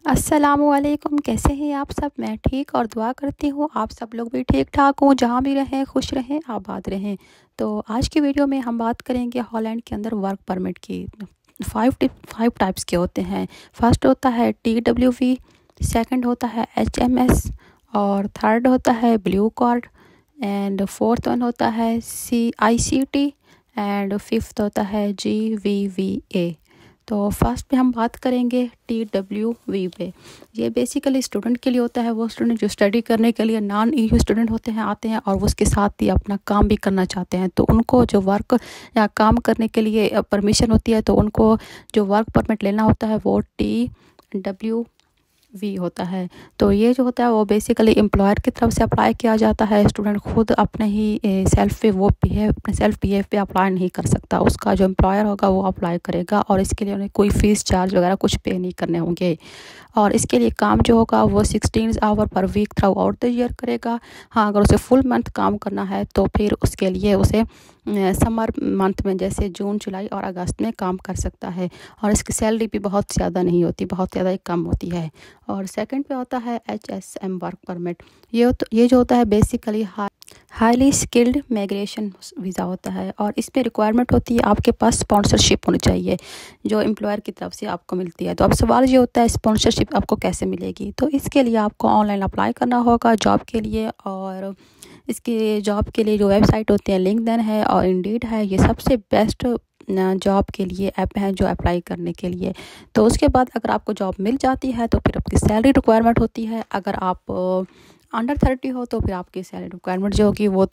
अस्सलामुअलैकुम। कैसे हैं आप सब? मैं ठीक और दुआ करती हूँ आप सब लोग भी ठीक ठाक हों, जहाँ भी रहें खुश रहें आबाद रहें। तो आज की वीडियो में हम बात करेंगे हॉलैंड के अंदर वर्क परमिट की। फाइव टाइप्स के होते हैं। फर्स्ट होता है TWV, सेकंड होता है HMS, और थर्ड होता है blue card, and fourth one होता है CICT, एंड फिफ्थ होता है GVVA। तो फर्स्ट पे हम बात करेंगे TWV पे। ये बेसिकली स्टूडेंट के लिए होता है। वो स्टूडेंट जो स्टडी करने के लिए नॉन EU स्टूडेंट होते हैं, आते हैं और वो उसके साथ ही अपना काम भी करना चाहते हैं, तो उनको जो वर्क या काम करने के लिए परमिशन होती है, तो उनको जो वर्क परमिट लेना होता है वो TWV होता है। तो ये जो होता है वो बेसिकली एम्प्लॉयर की तरफ से अप्लाई किया जाता है। स्टूडेंट खुद अपने ही अपने सेल्फ बिहेव पे अप्लाई नहीं कर सकता। उसका जो एम्प्लॉयर होगा वो अप्लाई करेगा, और इसके लिए उन्हें कोई फ़ीस चार्ज वगैरह कुछ पे नहीं करने होंगे। और इसके लिए काम जो होगा वो 16 hour per week throughout the year करेगा। हाँ, अगर उसे फुल मंथ काम करना है तो फिर उसके लिए उसे समर मंथ में जैसे जून, जुलाई और अगस्त में काम कर सकता है। और इसकी सैलरी भी बहुत ज़्यादा नहीं होती, बहुत ज़्यादा ही कम होती है। और सेकंड पे होता है HSM वर्क परमिट। ये जो होता है basically highly skilled migration visa होता है, और इस पे रिक्वायरमेंट होती है आपके पास स्पॉन्सरशिप होनी चाहिए जो एम्प्लॉयर की तरफ से आपको मिलती है। तो अब सवाल ये होता है स्पॉन्सरशिप आपको कैसे मिलेगी? तो इसके लिए आपको ऑनलाइन अप्लाई करना होगा जॉब के लिए। और इसके जॉब के लिए जो वेबसाइट होते हैं, लिंक्डइन है और इंडीड है, ये सबसे बेस्ट जॉब के लिए ऐप हैं जो अप्लाई करने के लिए। तो उसके बाद अगर आपको जॉब मिल जाती है तो फिर आपकी सैलरी रिक्वायरमेंट होती है। अगर आप अंडर 30 हो तो फिर आपकी सैलरी रिक्वायरमेंट जो होगी वो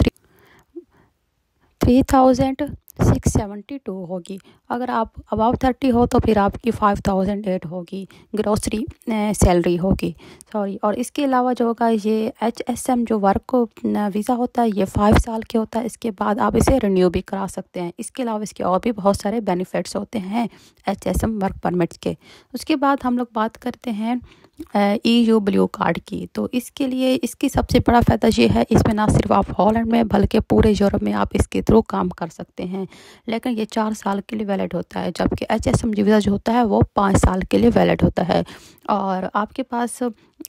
3672 होगी। अगर आप अबाव 30 हो तो फिर आपकी 5008 होगी ग्रॉसरी सैलरी होगी, सॉरी। और इसके अलावा जो होगा ये HSM जो वर्क वीज़ा होता है ये 5 साल के होता है। इसके बाद आप इसे रिन्यू भी करा सकते हैं। इसके अलावा इसके और भी बहुत सारे बेनिफिट्स होते हैं HSM वर्क परमिट्स के। उसके बाद हम लोग बात करते हैं EU ब्लू कार्ड की। तो इसके लिए इसकी सबसे बड़ा फ़ायदा ये है, इसमें ना सिर्फ आप हॉलैंड में बल्कि पूरे यूरोप में आप इसके थ्रू काम कर सकते हैं। लेकिन ये 4 साल के लिए वैलिड होता है, जबकि HSM वीज़ा जो होता है वो 5 साल के लिए वैलिड होता है। और आपके पास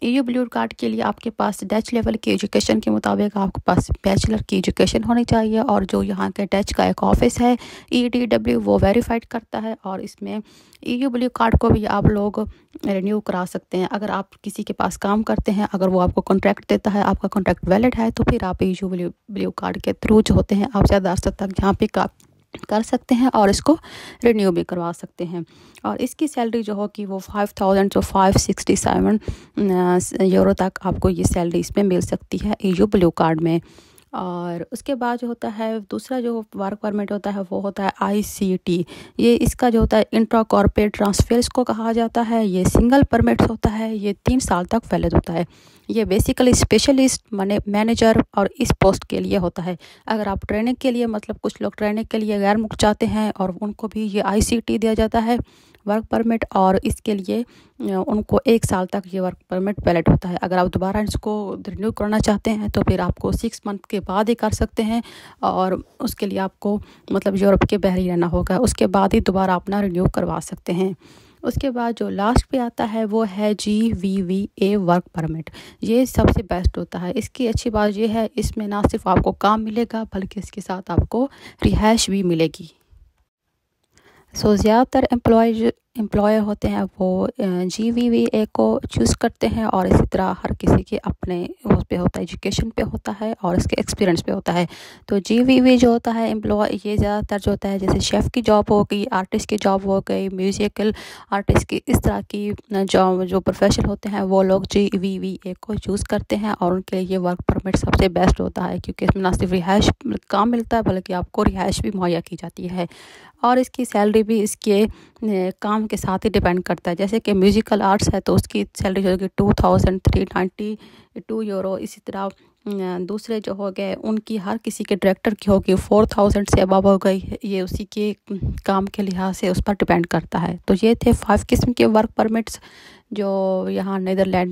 EU ब्लू कार्ड के लिए आपके पास डच लेवल की एजुकेशन के मुताबिक आपके पास बैचलर की एजुकेशन होनी चाहिए। और जो यहाँ के डच का एक ऑफिस है EDW वो वेरीफाइड करता है, और इसमें EU ब्लू कार्ड को भी आप लोग रिन्यू करा सकते हैं। अगर आप किसी के पास काम करते हैं, अगर वो आपको कॉन्ट्रैक्ट देता है, आपका कॉन्ट्रैक्ट वैलिड है, तो फिर आप EU ब्लू कार्ड के थ्रू जो होते हैं आप ज़्यादा अर्सा तक यहाँ पे कर सकते हैं और इसको रिन्यू भी करवा सकते हैं। और इसकी सैलरी जो होगी वो 5000 to 567 यूरो तक आपको ये सैलरी इसमें मिल सकती है EU ब्लू कार्ड में। और उसके बाद जो होता है दूसरा जो वर्क परमिट होता है वो होता है ICT। ये इसका जो होता है इंट्रा कॉर्पोरेट ट्रांसफर्स को कहा जाता है। ये सिंगल परमिट होता है, ये 3 साल तक वैलिड होता है। ये बेसिकली स्पेशलिस्ट मैनेजर और इस पोस्ट के लिए होता है। अगर आप ट्रेनिंग के लिए, मतलब कुछ लोग ट्रेनिंग के लिए गैर मुक्त चाहते हैं और उनको भी ये ICT दिया जाता है वर्क परमिट, और इसके लिए उनको 1 साल तक ये वर्क परमिट वैलिड होता है। अगर आप दोबारा इसको रिन्यू करना चाहते हैं तो फिर आपको 6 मंथ के बाद ही कर सकते हैं, और उसके लिए आपको मतलब यूरोप के बाहर ही रहना होगा। उसके बाद ही दोबारा अपना रिन्यू करवा सकते हैं। उसके बाद जो लास्ट पे आता है वो है GVVA वर्क परमिट। ये सबसे बेस्ट होता है। इसकी अच्छी बात ये है, इसमें ना सिर्फ आपको काम मिलेगा बल्कि इसके साथ आपको रिहाइश भी मिलेगी। सो ज़्यादातर एम्प्लॉयर होते हैं वो GVVA को चूज़ करते हैं, और इसी तरह हर किसी के अपने उस पे होता है, एजुकेशन पे होता है और इसके एक्सपीरियंस पे होता है। तो GVV जो होता है एम्प्लॉय, ये ज़्यादातर जो होता है जैसे शेफ़ की जॉब हो गई, आर्टिस्ट की जॉब हो गई, म्यूज़िकल आर्टिस्ट की, इस तरह की जॉब जो प्रोफेशनल होते हैं वो लोग GVVA को चूज़ करते हैं, और उनके लिए ये वर्क परमिट सबसे बेस्ट होता है, क्योंकि इसमें ना सिर्फ रिहाइश काम मिलता है बल्कि आपको रिहाइश भी मुहैया की जाती है। और इसकी सैलरी भी इसके काम के साथ ही डिपेंड करता है। जैसे कि म्यूज़िकल आर्ट्स है तो उसकी सैलरी जो होगी 2392 यूरो। इसी तरह दूसरे जो हो गए उनकी हर किसी के डायरेक्टर की होगी 4000 से अबव हो गई। ये उसी के काम के लिहाज से उस पर डिपेंड करता है। तो ये थे 5 किस्म के वर्क परमिट्स जो यहाँ नीदरलैंड